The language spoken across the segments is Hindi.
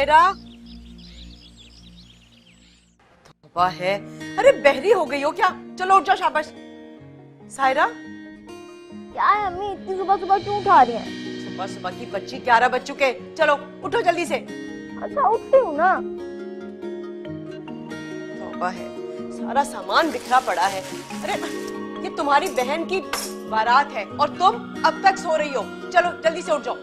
सायरा, तौबा है। अरे बहरी हो गई हो क्या? चलो उठ जाओ, शाबाश। सायरा, क्या है अम्मी, इतनी सुबह सुबह क्यों उठा रही हैं? सुबह सुबह की बच्ची, 11 बज चुके। चलो उठो जल्दी से। अच्छा उठती हूँ ना। तौबा है, सारा सामान बिखरा पड़ा है। अरे ये तुम्हारी बहन की बारात है और तुम अब तक सो रही हो। चलो जल्दी से उठ जाओ।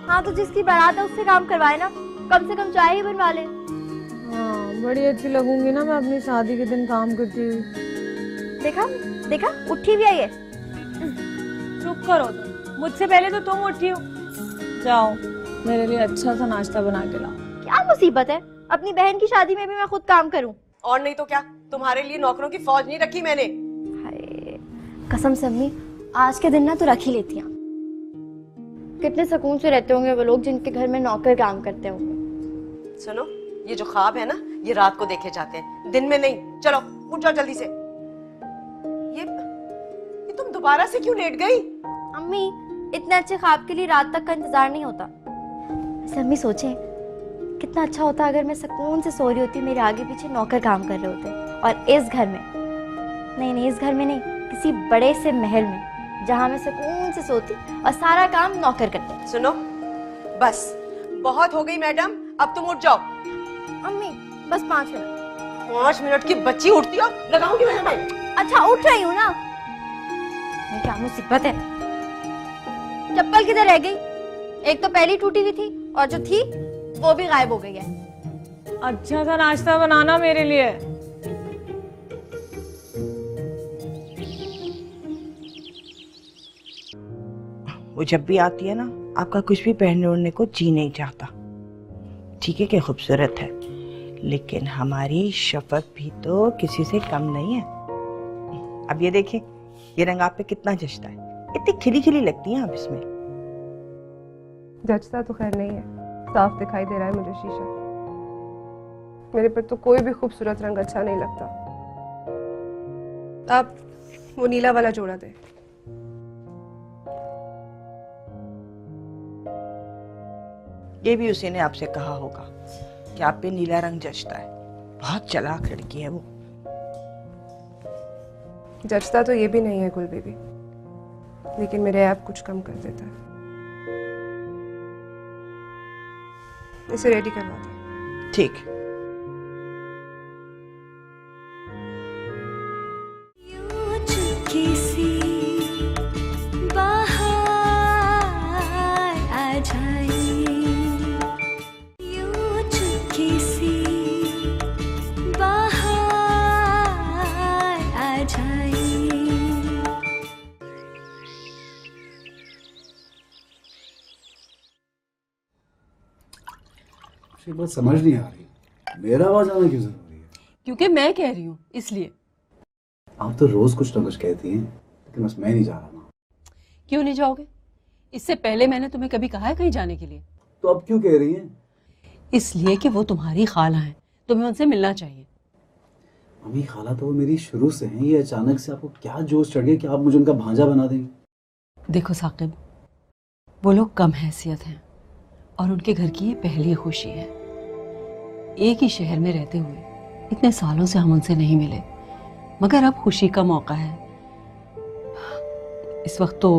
हाँ तो जिसकी बारात है उससे काम करवाए ना, कम से कम चाय ही बनवा ले। हाँ, बड़ी अच्छी लगूंगी ना मैं अपनी शादी के दिन काम करती हुई। देखा देखा, उठी भी आई है। चुप करो तुम, मुझसे पहले तो तुम उठी हो। जाओ मेरे लिए अच्छा सा नाश्ता बना के लाओ। क्या मुसीबत है, अपनी बहन की शादी में भी मैं खुद काम करूं। और नहीं तो क्या, तुम्हारे लिए नौकरों की फौज नहीं रखी मैंने। हाय, कसम से अम्मी, आज के दिन ना तो रख ही लेती हैं। कितने सुकून से रहते होंगे वो लोग जिनके घर में नौकर काम करते होंगे। सुनो, ये जो ख्वाब है ना, ये रात को देखे जाते हैं, दिन में नहीं। चलो उठ जाओ जल्दी से। ये तुम दोबारा से क्यों लेट गई? अम्मी, इतने अच्छे ख्वाब के लिए रात तक का इंतजार नहीं होता। वैसे अम्मी सोचे कितना अच्छा होता अगर मैं सुकून से सो रही होती, मेरे आगे पीछे नौकर काम कर रहे होते, और इस घर में नहीं, इस घर में नहीं, किसी बड़े से महल में जहाँ मैं सुकून से सोती और सारा काम नौकर करते। सुनो, बस बहुत हो गई मैडम, अब तुम उठ जाओ। अम्मी बस 5 मिनट। 5 मिनट की बच्ची उठती हो, लगाऊंगी मैं तुम्हें। अच्छा उठ रही हूँ ना। ये क्या मुसीबत है, चप्पल किधर रह गई? एक तो पहली टूटी हुई थी और जो थी वो भी गायब हो गई है। अच्छा सा नाश्ता बनाना मेरे लिए। वो जब भी आती है ना, आपका कुछ भी पहनने ओढ़ने को जी नहीं चाहता। ठीक है कि खूबसूरत है, लेकिन हमारी शफक भी तो किसी से कम नहीं है। अब ये देखिए, ये रंग आप पे कितना जचता है, इतनी खिली खिली लगती हैं आप इसमें। जचता तो खैर नहीं है, साफ दिखाई दे रहा है मुझे शीशा। मेरे पर तो कोई भी खूबसूरत रंग अच्छा नहीं लगता। आप वो नीला वाला जोड़ा दे। ये भी उसी ने आपसे कहा होगा कि आप पे नीला रंग जचता है। बहुत चालाक लड़की है वो। जचता तो ये भी नहीं है गुल बेबी, लेकिन मेरे ऐप कुछ कम कर देता है। इसे रेडी करवा दे। ठीक। बात समझ नहीं आ रही, मेरा आवाज आना क्यों जरूरी है? क्योंकि मैं कह रही हूँ इसलिए। आप तो रोज कुछ ना कुछ कहती हैं, लेकिन बस मैं नहीं जा रहा ना। क्यों नहीं जाओगे? इससे पहले मैंने तुम्हें कभी कहा है कहीं जाने के लिए? तो अब क्यों कह रही हैं? इसलिए कि वो तुम्हारी खाला हैं, तुम्हें उनसे मिलना चाहिए। मम्मी, खाला तो वो मेरी शुरू से हैं, ये अचानक से आपको क्या जोश चढ़ गया कि आप मुझे उनका भांजा बना देंगे? देखो साकिब, वो लोग कम हैसियत हैं और उनके घर की ये पहली खुशी है। एक ही शहर में रहते हुए इतने सालों से हम उनसे नहीं मिले, मगर अब खुशी का मौका है। इस वक्त तो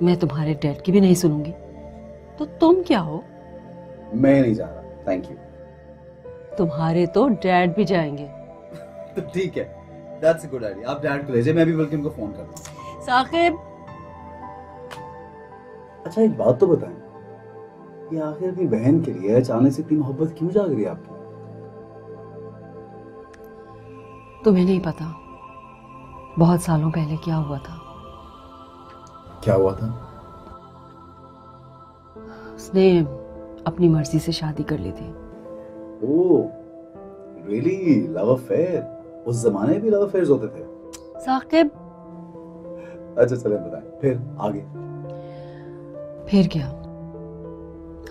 मैं तुम्हारे डैड की भी नहीं सुनूंगी, तो तुम क्या हो? मैं नहीं जा रहा, थैंक यू। तुम्हारे तो डैड भी जाएंगे। तो ठीक है, दैट्स अ गुड आइडिया। आप डैड को ले जाइए, मैं भी बल्कि उनको फोन कर दूं। साकिब, अच्छा एक बात तो बताएं, ये आखिर अपनी बहन के लिए अचानक से इतनी मोहब्बत क्यों जाग रही है आपकी? तुम्हें नहीं पता बहुत सालों पहले क्या हुआ था। क्या हुआ था? उसने अपनी मर्जी से शादी कर ली थी। ओह, रियली? Love affair? उस जमाने में भी लव अफेयर्स होते थे? साकिब, अच्छा चलें बताएं, फिर आगे? फिर क्या,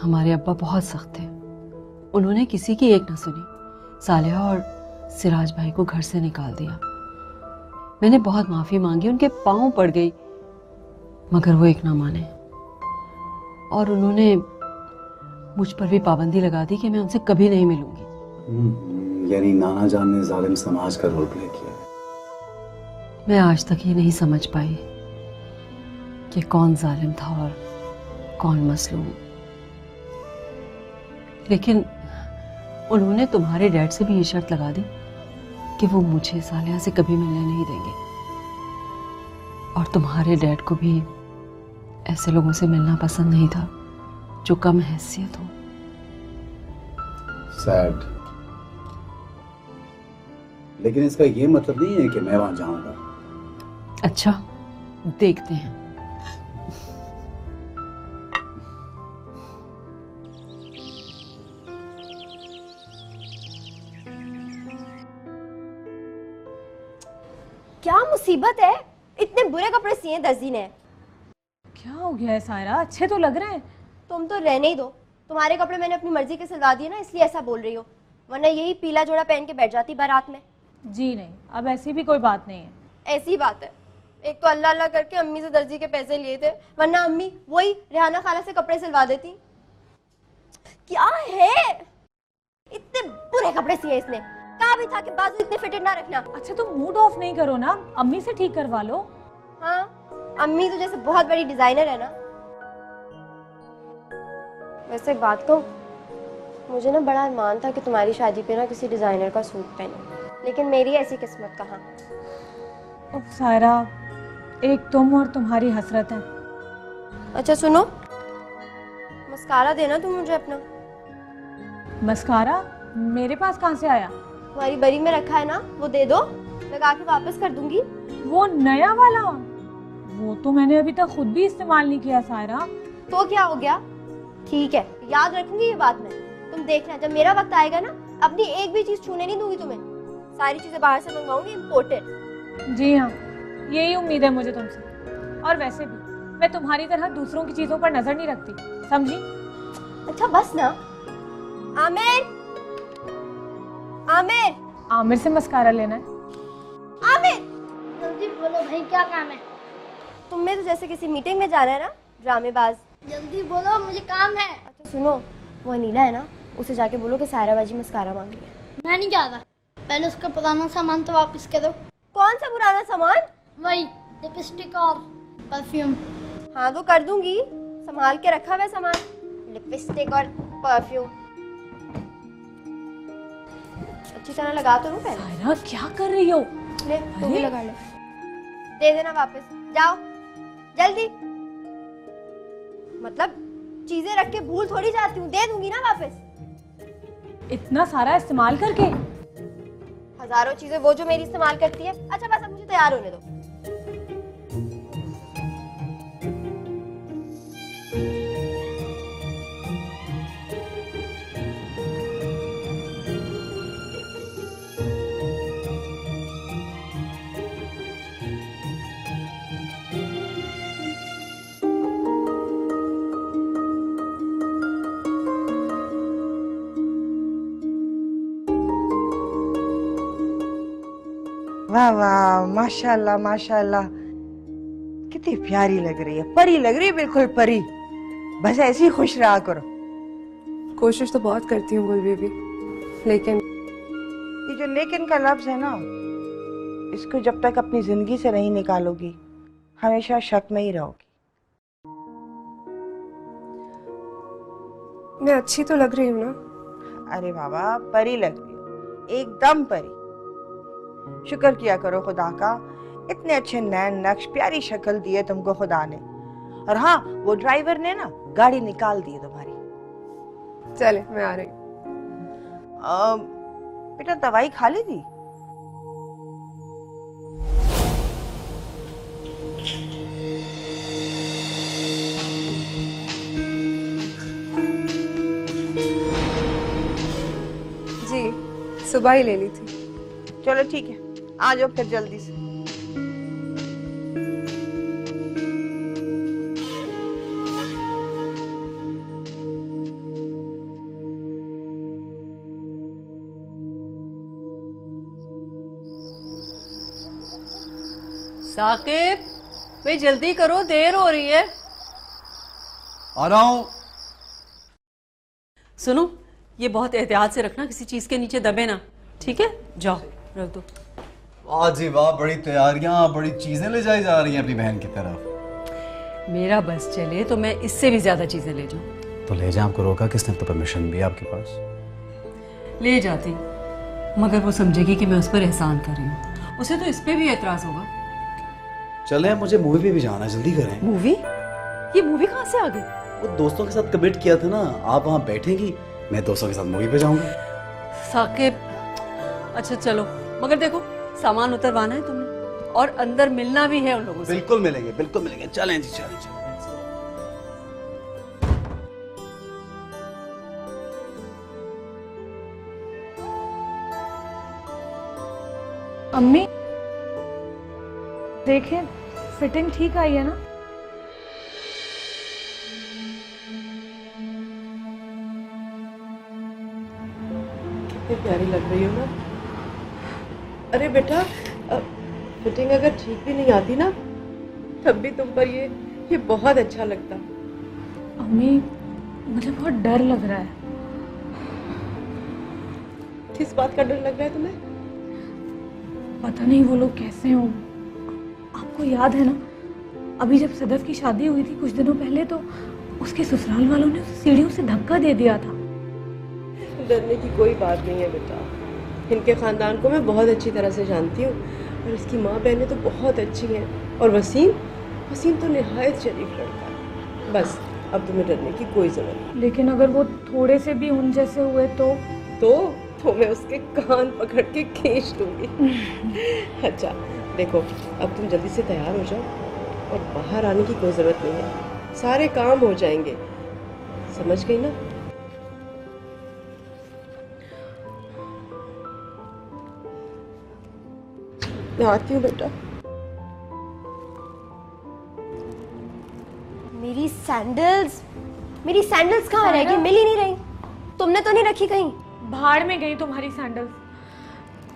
हमारे अब्बा बहुत सख्त थे। उन्होंने किसी की एक न सुनी, सालेहा और सिराज भाई को घर से निकाल दिया। मैंने बहुत माफी मांगी, उनके पांव पड़ गई, मगर वो एक ना माने और उन्होंने मुझ पर भी पाबंदी लगा दी कि मैं उनसे कभी नहीं मिलूंगी। यानी नाना जान ने जालिम समाज का रोल प्ले किया। मैं आज तक ये नहीं समझ पाई कि कौन जालिम था और कौन मजलूम। लेकिन उन्होंने तुम्हारे डैड से भी ये शर्त लगा दी कि वो मुझे सालिया से कभी मिलने नहीं देंगे, और तुम्हारे डैड को भी ऐसे लोगों से मिलना पसंद नहीं था जो कम हैसियत हो। सैड, लेकिन इसका ये मतलब नहीं है कि मैं वहां जाऊंगा। अच्छा, देखते हैं। क्या मुसीबत है, इतने बुरे कपड़े सिए दर्जी ने। क्या हो गया है सायरा, अच्छे तो लग रहे हैं। तुम तो रहने ही दो, तुम्हारे कपड़े मैंने अपनी मर्जी के सिलवा दिए ना, इसलिए ऐसा बोल रही हो, वरना यही पीला जोड़ा पहन के बैठ जाती बारात में। जी नहीं, अब ऐसी भी कोई बात नहीं है। ऐसी बात है, एक तो अल्लाह अल्लाह करके अम्मी से दर्जी के पैसे लिए थे, वरना अम्मी वही रेहाना खाला से कपड़े सिलवा देती। क्या है, इतने बुरे कपड़े सिए इसने, कहा भी था कि बाजू इतने फिटेड ना रखना। अच्छा तुम मूड ऑफ नहीं करो ना, अम्मी से ठीक करवा लो। हाँ, अम्मी तो जैसे बहुत बड़ी डिजाइनर है ना। वैसे एक बात कहूं, मुझे ना बड़ा अरमान था कि तुम्हारी शादी पे ना किसी डिजाइनर का सूट पहने, लेकिन मेरी ऐसी किस्मत कहाँ। अब सायरा, एक तुम और तुम्हारी हसरत है। अच्छा सुनो, मस्कारा देना तुम मुझे अपना। मस्कारा मेरे पास कहाँ से आया? तुम्हारी बरी में रखा है ना, वो दे दो, लगा के वापस कर दूंगी। वो नया वाला? वो तो मैंने अभी तक खुद भी इस्तेमाल नहीं किया सायरा। तो क्या हो गया, ठीक है, याद रखूंगी ये बात मैं। तुम देखना, जब मेरा वक्त आएगा ना, अपनी एक भी चीज छूने नहीं दूंगी तुम्हें, सारी चीजें बाहर से मंगवाऊंगी, इम्पोर्टेड। जी हाँ, यही उम्मीद है मुझे तुमसे। और वैसे भी मैं तुम्हारी तरह दूसरों की चीजों पर नजर नहीं रखती, समझी? अच्छा बस ना। आमिर, आमिर, आमिर से मस्कारा लेना है? आमिर, जल्दी बोलो भाई, क्या काम है? तुम्हें तो जैसे किसी मीटिंग में जाना है ना, ड्रामेबाज। जल्दी बोलो, मुझे काम है। अच्छा सुनो, वो अनीला है ना, उसे जाके बोलो कि सायरा बाजी मस्कारा मांग रही है। मैं नहीं जाता, पहले उसका पुराना सामान तो वापस करो। कौन सा पुराना सामान? वही लिपस्टिक और परफ्यूम। हाँ तो कर दूंगी, संभाल के रखा हुआ है सामान, लिपस्टिक और परफ्यूम। अच्छी तरह लगा तो लूं पहले। सायरा क्या कर रही हो? ले तू भी लगा ले, दे देना वापस, जाओ जल्दी। मतलब चीजें रख के भूल थोड़ी जाती हूँ, दे दूंगी ना वापस। इतना सारा इस्तेमाल करके? हजारों चीजें वो जो मेरी इस्तेमाल करती है। अच्छा बस अब मुझे तैयार होने दो। वाह वाह, माशाल्लाह माशाल्लाह, कितनी प्यारी लग रही है, परी लग रही है, बिल्कुल परी। बस ऐसे ही खुश रहा करो। कोशिश तो बहुत करती हूँ गुल बेबी, लेकिन ये जो लेकिन का लफ्ज है ना, इसको जब तक अपनी जिंदगी से नहीं निकालोगी, हमेशा शक में ही रहोगी। मैं अच्छी तो लग रही हूँ ना? अरे बाबा, परी लग रही हो, एकदम परी। शुक्र किया करो खुदा का, इतने अच्छे नैन नक्श, प्यारी शक्ल दी है तुमको खुदा ने। और हाँ, वो ड्राइवर ने ना गाड़ी निकाल दी है तुम्हारी। चले मैं आ रही हूँ। बेटा दवाई खा ली थी? जी सुबह ही ले ली थी। चलो ठीक है, आ जाओ फिर जल्दी से। साकिब, वे जल्दी करो, देर हो रही है। आ रहा हूँ। सुनो, ये बहुत एहतियात से रखना, किसी चीज के नीचे दबे ना, ठीक है? जाओ रख दो। वाह जी वाह, बड़ी तैयारियां, बड़ी चीजें ले जाई जा रही हैं अपनी बहन की तरफ। मेरा बस चले तो मैं इससे भी ज्यादा चीजें ले जाऊं। तो ले जा, आपको रोका किसने? तो परमिशन भी है आपके पास। ले जाती, मगर वो समझेगी कि मैं उस पर एहसान कर रही हूँ, उसे तो इस पे भी एतराज होगा। चले, मुझे मूवी पे भी जाना है, जल्दी करें। मूवी? ये मूवी कहाँ से आ गई? वो दोस्तों के साथ कमिट किया था ना, आप वहाँ बैठेंगी, मैं दोस्तों के साथ मूवी पे जाऊंगा। साकिब, अच्छा चलो, मगर देखो सामान उतरवाना है तुम्हें और अंदर मिलना भी है उन लोगों से। बिल्कुल मिलेंगे, बिल्कुल मिलेंगे। चलें जी, चलें चलें। अम्मी देखें, फिटिंग ठीक आई है ना? कितनी प्यारी लग रही हो ना। अरे बेटा, फिटिंग अगर ठीक भी नहीं आती ना, तब भी तुम पर ये बहुत अच्छा लगता। अम्मी मुझे बहुत डर लग रहा है। किस बात का डर लग रहा है तुम्हें? पता नहीं वो लोग कैसे हों। आपको याद है ना, अभी जब सदफ की शादी हुई थी कुछ दिनों पहले, तो उसके ससुराल वालों ने उसे सीढ़ियों से धक्का दे दिया था। डरने की कोई बात नहीं है बेटा, इनके खानदान को मैं बहुत अच्छी तरह से जानती हूँ और इसकी माँ बहनें तो बहुत अच्छी हैं। और वसीम तो निहायत शरीफ लड़का है। बस अब तुम्हें डरने की कोई जरूरत नहीं। लेकिन अगर वो थोड़े से भी उन जैसे हुए तो मैं उसके कान पकड़ के खींच लूंगी। अच्छा देखो, अब तुम जल्दी से तैयार हो जाओ और बाहर आने की कोई ज़रूरत नहीं है, सारे काम हो जाएंगे, समझ गई ना? मैं आती हूँ बेटा। मेरी सैंडल्स कहाँ रह गई? मिल ही नहीं रही। तुमने तो नहीं रखी कहीं? भाड़ में गई तुम्हारी सैंडल्स।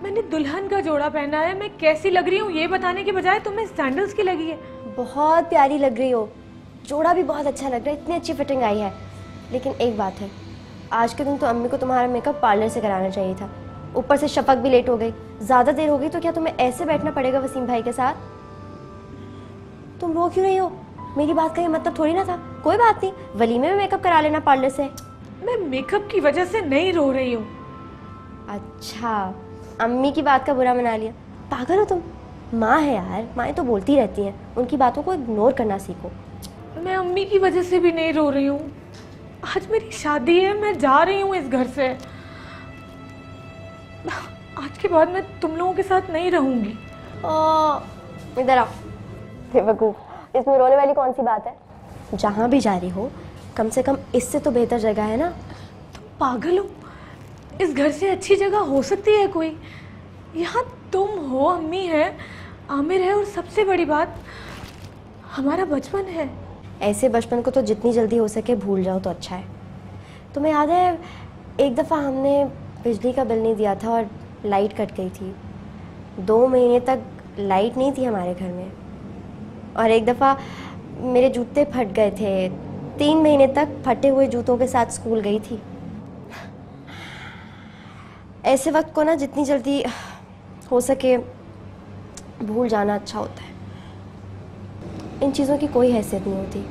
मैंने दुल्हन का जोड़ा पहना है, मैं कैसी लग रही हूँ ये बताने के बजाय तुम्हें सैंडल्स की लगी है। बहुत प्यारी लग रही हो, जोड़ा भी बहुत अच्छा लग रहा है, इतनी अच्छी फिटिंग आई है। लेकिन एक बात है, आज के दिन तो अम्मी को तुम्हारा मेकअप पार्लर से कराना चाहिए था। ऊपर से शफक भी लेट हो गई, ज़्यादा देर हो गई तो क्या तुम्हें ऐसे बैठना पड़ेगा वसीम भाई के साथ? तुम रो क्यों रही हो? मेरी बात का ये मतलब थोड़ी ना था। कोई बात नहीं, वलीमे में मेकअप करा लेना पार्लर से। मैं मेकअप की वजह से नहीं रो रही हूँ। अच्छा, अम्मी की बात का बुरा मना लिया। पागल हो तुम? माँ है यार, माएँ तो बोलती रहती हैं, उनकी बातों को इग्नोर करना सीखो। मैं अम्मी की वजह से भी नहीं रो रही हूँ। आज मेरी शादी है, मैं जा रही हूँ इस घर से। आज के बाद मैं तुम लोगों के साथ नहीं रहूंगी। इधर आओ बेवकूफ, इसमें रोने वाली कौन सी बात है? जहाँ भी जा रही हो, कम से कम इससे तो बेहतर जगह है ना। तुम पागल हो? इस घर से अच्छी जगह हो सकती है कोई? यहाँ तुम हो, अम्मी है, आमिर है, और सबसे बड़ी बात हमारा बचपन है। ऐसे बचपन को तो जितनी जल्दी हो सके भूल जाओ तो अच्छा है। तुम्हें याद है एक दफ़ा हमने बिजली का बिल नहीं दिया था और लाइट कट गई थी। 2 महीने तक लाइट नहीं थी हमारे घर में। और एक दफ़ा मेरे जूते फट गए थे, 3 महीने तक फटे हुए जूतों के साथ स्कूल गई थी। ऐसे वक्त को ना जितनी जल्दी हो सके भूल जाना अच्छा होता है। इन चीज़ों की कोई हैसियत नहीं होती।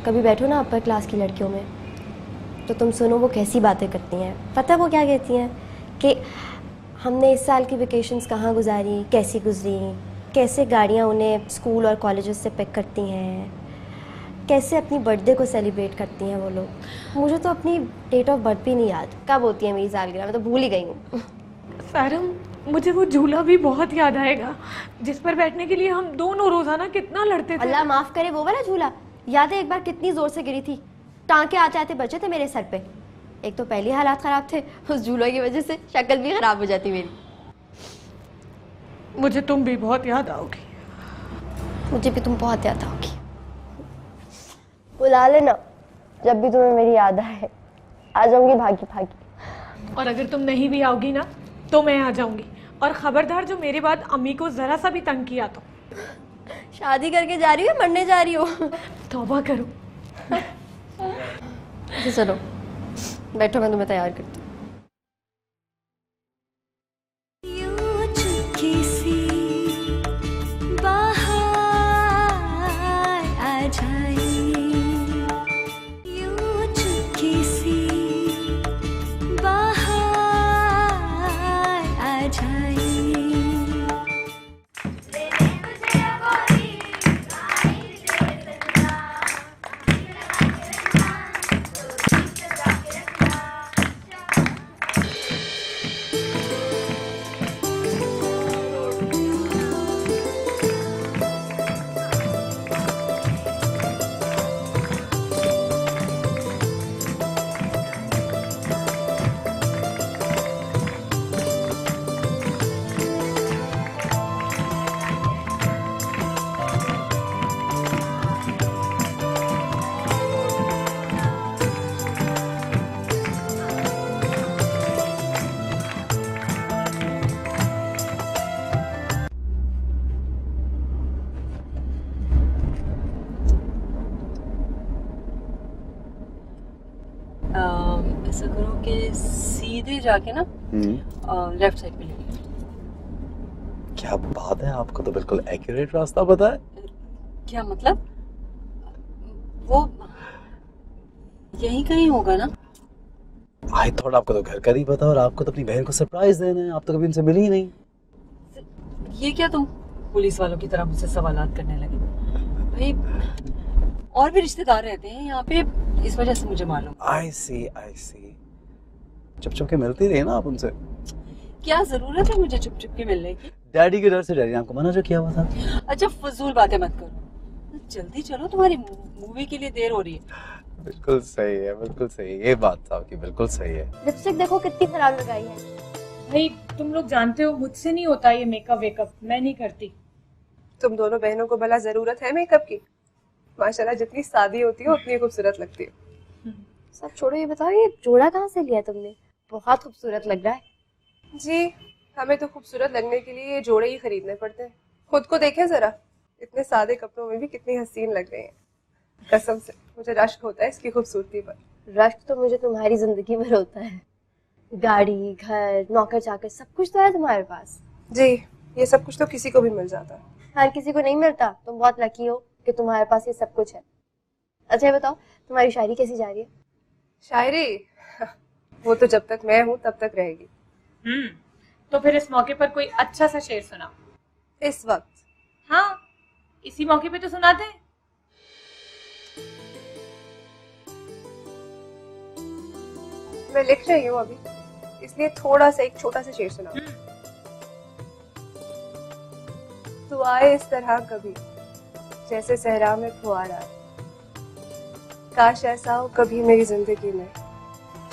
कभी बैठो ना अपर क्लास की लड़कियों में तो तुम सुनो वो कैसी बातें करती हैं। पता है वो क्या कहती हैं कि हमने इस साल की वेकेशंस कहाँ गुजारी, कैसी गुजरी, कैसे गाड़ियाँ उन्हें स्कूल और कॉलेजेस से पिक करती हैं, कैसे अपनी बर्थडे को सेलिब्रेट करती हैं वो लोग। मुझे तो अपनी डेट ऑफ बर्थ भी नहीं याद, कब होती है मेरी सालगिरह, मैं तो भूल ही गई हूँ। सारम, मुझे वो झूला भी बहुत याद आएगा जिस पर बैठने के लिए हम दोनों रोजाना कितना लड़ते थे। अल्लाह माफ़ करे, वो वाला झूला याद है? एक बार कितनी ज़ोर से गिरी थी, टाँके आ जाते बचे थे मेरे सर पे। एक तो पहले हालात ख़राब थे, उस झूलों की वजह से शक्ल भी ख़राब हो जाती मेरी। मुझे तुम भी बहुत याद आओगी। मुझे भी तुम बहुत याद आओगी। बुला लेना जब भी तुम्हें मेरी याद आए, आ जाऊंगी भागी भागी। और अगर तुम नहीं भी आओगी ना तो मैं आ जाऊंगी। और खबरदार जो मेरे बाद अम्मी को जरा सा भी तंग किया तो। शादी करके जा रही हो, मरने जा रही हो? तौबा करो। चलो बैठो, मैं तुम्हें तैयार करती हूँ। ऐसा करो कि सीधे जाके ना लेफ्ट साइड पे ले लो। क्या बात है, आपको तो बिल्कुल एक्यूरेट रास्ता पता है। क्या मतलब? वो यहीं कहीं होगा ना? आई थॉट आपको तो घर का नहीं पता और आपको तो अपनी बहन को सरप्राइज देना है। आप तो कभी उनसे मिली ही नहीं। ये क्या तुम पुलिस वालों की तरह मुझसे सवालात करने लगे? भाई और भी रिश्तेदार रहते हैं यहाँ पे, इस वजह से मुझे मालूम। आई सी चुप चुप के मिलती रही ना आप उनसे। क्या जरूरत है मुझे चुप चुप के मिलने की? डैडी के डर से डैडी ने आपको मना जो किया हुआ था। अच्छा फजूल बातें मत करो, जल्दी चलो, तुम्हारी मूवी के लिए देर हो रही है। बिल्कुल सही है, बिल्कुल सही है, ये बात तो आपकी बिल्कुल सही है। लिपस्टिक देखो कितनी खराब लगाई है। भाई तुम लोग जानते हो मुझसे नहीं होता ये मेकअप वेकअप, मैं नहीं करती। तुम दोनों बहनों को भला जरूरत है मेकअप की? माशाल्लाह जितनी सादी होती है उतनी खूबसूरत लगती है। सब छोड़ो, ये बताओ ये जोड़ा कहाँ से लिया तुमने? बहुत खूबसूरत लग रहा है। जी, हमें तो खूबसूरत लगने के लिए ये जोड़े ही खरीदने पड़ते हैं। खुद को देखें जरा, इतने सादे कपड़ों में भी कितनी हसीन लग रही हैं। कसम से मुझे रश्क होता है इसकी खूबसूरती पर। रश्क तो मुझे तुम्हारी जिंदगी में होता है। गाड़ी, घर, नौकर चाकर सब कुछ तो है तुम्हारे पास। जी, ये सब कुछ तो किसी को भी मिल जाता है। हर किसी को नहीं मिलता, तुम बहुत लकी हो कि तुम्हारे पास ये सब कुछ है। अच्छा ये बताओ तुम्हारी शायरी कैसी जा रही है? शायरी वो तो जब तक मैं हूँ तब तक रहेगी। तो फिर इस मौके पर कोई अच्छा सा शेर सुनाओ। इस वक्त? हाँ, इसी मौके पे तो सुनाते हैं। मैं लिख रही हूँ अभी, इसलिए थोड़ा सा एक छोटा सा शेर सुनाओ। तू आए इस तरह कभी जैसे सहरा में फुहारा, काश ऐसा हो कभी मेरी जिंदगी में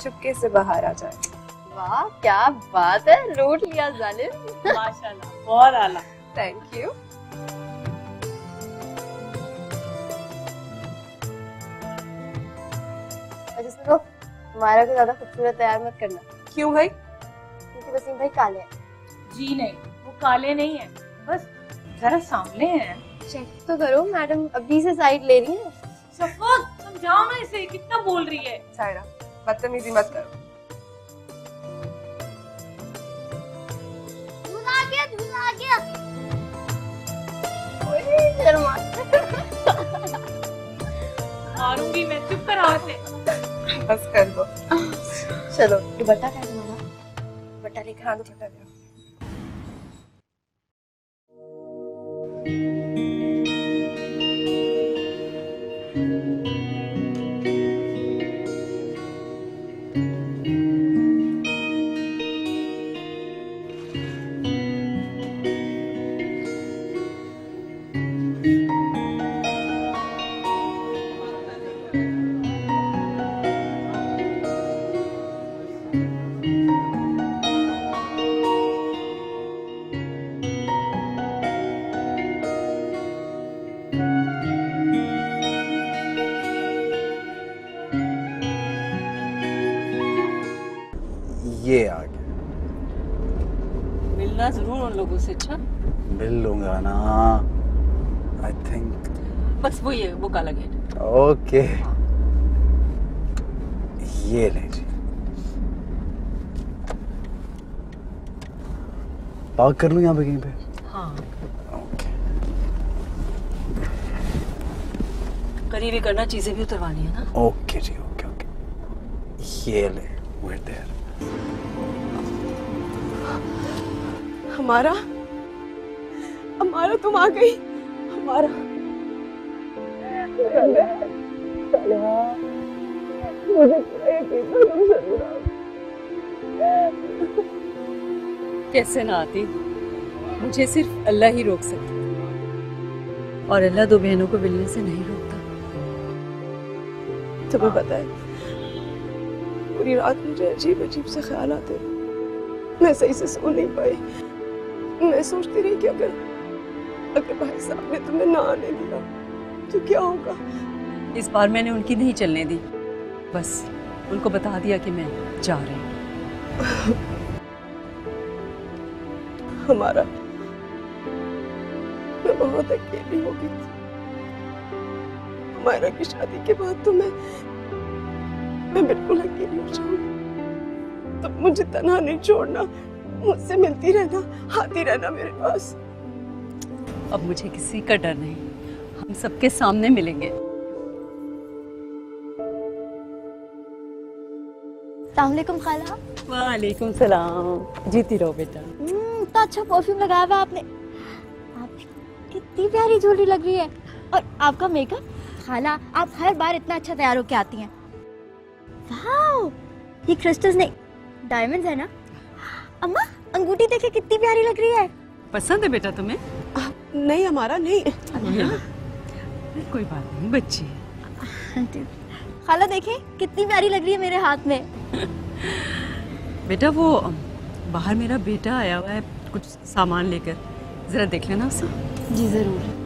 चुपके से बाहर आ जाए। वाह क्या बात है, लूट लिया जालिम। माशाल्लाह, बहुत आला। Thank you. अच्छा सुनो, तुम्हारा को ज्यादा खूबसूरत तैयार मत करना। क्यों भाई? क्योंकि वसीम भाई काले हैं। जी नहीं, वो काले नहीं है, बस जरा सांवले हैं। चेक तो करो, मैडम अभी से साइड ले रही है। शफकत समझाओ ना इसे, कितना बोल रही है। सायरा बदतमीजी मत करो। दूल्हा आ गया, दूल्हा आ गया। मारूंगी मैं, चुप कर आवाज से। बस कर दो। चलो दुपट्टा क्या है तुम्हारा? दुपट्टा लेकर हाँ दुपट्टा ले आओ। ये आ गया। मिलना जरूर उन लोगों से। अच्छा मिल लूंगा ना, आई थिंक। बस वही है, वो काला गेट। ओके, ये ले जी। पार्क कर लूँ यहाँ पे कहीं पे? हाँ ओके। करीब ही करना, चीजें भी उतरवानी है ना। ओके जी, ओके ओके। ये ले, वेट देयर। हमारा हमारा तुम आ गई। हमारा मुझे यकीन था तुम जरूर आओगे। कैसे ना आती, मुझे सिर्फ अल्लाह ही रोक सकता है, और अल्लाह दो बहनों को मिलने से नहीं रोकता। तुम्हें पता है, पूरी रात मुझे अजीब अजीब से ख्याल आते रहे। मैं सही से सो नहीं पाई। मैं सोचती रही कि अगर भाई साहब ने तुम्हें ना आने दिया तो क्या होगा। इस बार मैंने उनकी नहीं चलने दी, बस उनको बता दिया कि मैं जा रही हूँ। हमारा मैं बहुत अकेली हो गई थी। हमारा की शादी के बाद तो मैं बिल्कुल अकेली हो जाऊंगी। तो मुझे तन्हा नहीं छोड़ना, मुझसे मिलती रहना, आती रहना मेरे पास। अब मुझे किसी का डर नहीं, हम सबके सामने मिलेंगे। अस्सलामुअलैकुम खाला। वालेकुम सलाम। जीती रहो बेटा। इतना अच्छा परफ्यूम लगाया हुआ आपने। आप कितनी प्यारी ज्वेलरी लग रही है, और आपका मेकअप। खाला, आप हर बार इतना अच्छा तैयार होके आती हैं। वाओ, ये क्रिस्टल्स नहीं, डायमंड्स है ना। अम्मा, अंगूठी देखे कितनी प्यारी लग रही है। पसंद है बेटा तुम्हें? नहीं, हमारा नहीं। कोई बात नहीं बच्ची। खाला देखे कितनी प्यारी लग रही है मेरे हाथ में। बेटा वो बाहर मेरा बेटा आया हुआ है कुछ सामान लेकर, जरा देख लेना उसे। जी जरूर।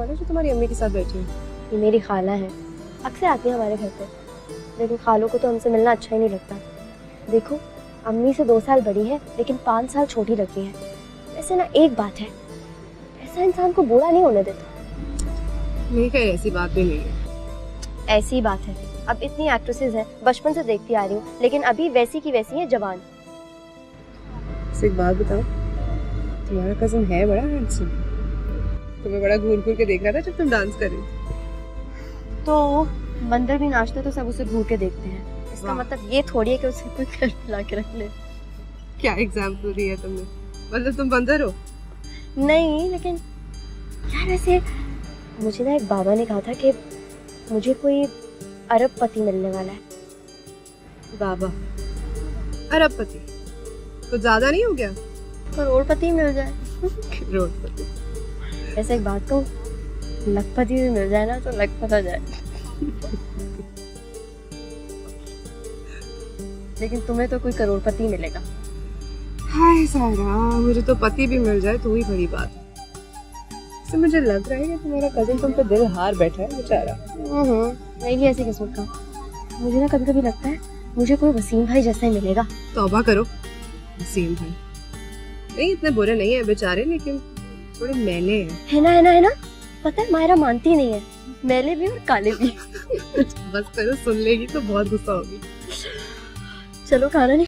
कौन है जो तुम्हारी अम्मी के साथ बैठी है? ये मेरी खाला है, अक्सर आती है हमारे घर पे, लेकिन खालों को तो हमसे मिलना अच्छा ही नहीं लगता। देखो, अम्मी से 2 साल बड़ी है लेकिन 5 साल छोटी लगती है। वैसे ना एक बात है, ऐसा इंसान को बूढ़ा नहीं होने देता। नहीं, खैर ऐसी बात भी नहीं है। ऐसी बात है, अब इतनी एक्ट्रेसेस हैं, बचपन से देखती आ रही हूँ, लेकिन अभी वैसी की वैसी है जवान। बस एक बात बताओ, तुम्हारा कजन है बड़ा हैंडसम? तुम्हें बड़ा घूर घूर के देख रहा था जब तुम डांस कर रही थी। तो बंदर भी नाचते तो सब उसे घूर के देखते हैं, इसका मतलब ये थोड़ी है कि उसे कोई घर ला के रख ले। क्या एग्जाम्पल दिया तुमने? मतलब तुम बंदर हो? नहीं, लेकिन यार वैसे मुझे ना एक बाबा ने कहा था कि मुझे कोई अरब पति मिलने वाला है। बाबा अरबपति? कुछ ज्यादा नहीं हो गया? करोड़पति मिल जाए। करोड़पति? ऐसे एक बात कहूँ, लखपति भी मिल जाए ना तो लखपत हो जाए। लेकिन तुम्हें तो कोई करोड़पति मिलेगा। हाय सारा, मुझे तो पति भी मिल जाए तो ही बड़ी बात है। इससे मुझे लग रहा है कि तुम्हारा कजिन तुम पे दिल हार बैठा है बेचारा। नहीं ऐसी किस्मत का। मुझे ना कभी कभी लगता है मुझे कोई वसीम भाई जैसा ही मिलेगा। तौबा करो, वसीम भाई नहीं इतने बुरे नहीं है बेचारे, लेकिन थोड़े मैले हैं। है ना। पता है मायरा मानती नहीं है, मैले भी और काले भी। बस करो, सुन लेगी तो बहुत गुस्सा होगी। चलो खाना नहीं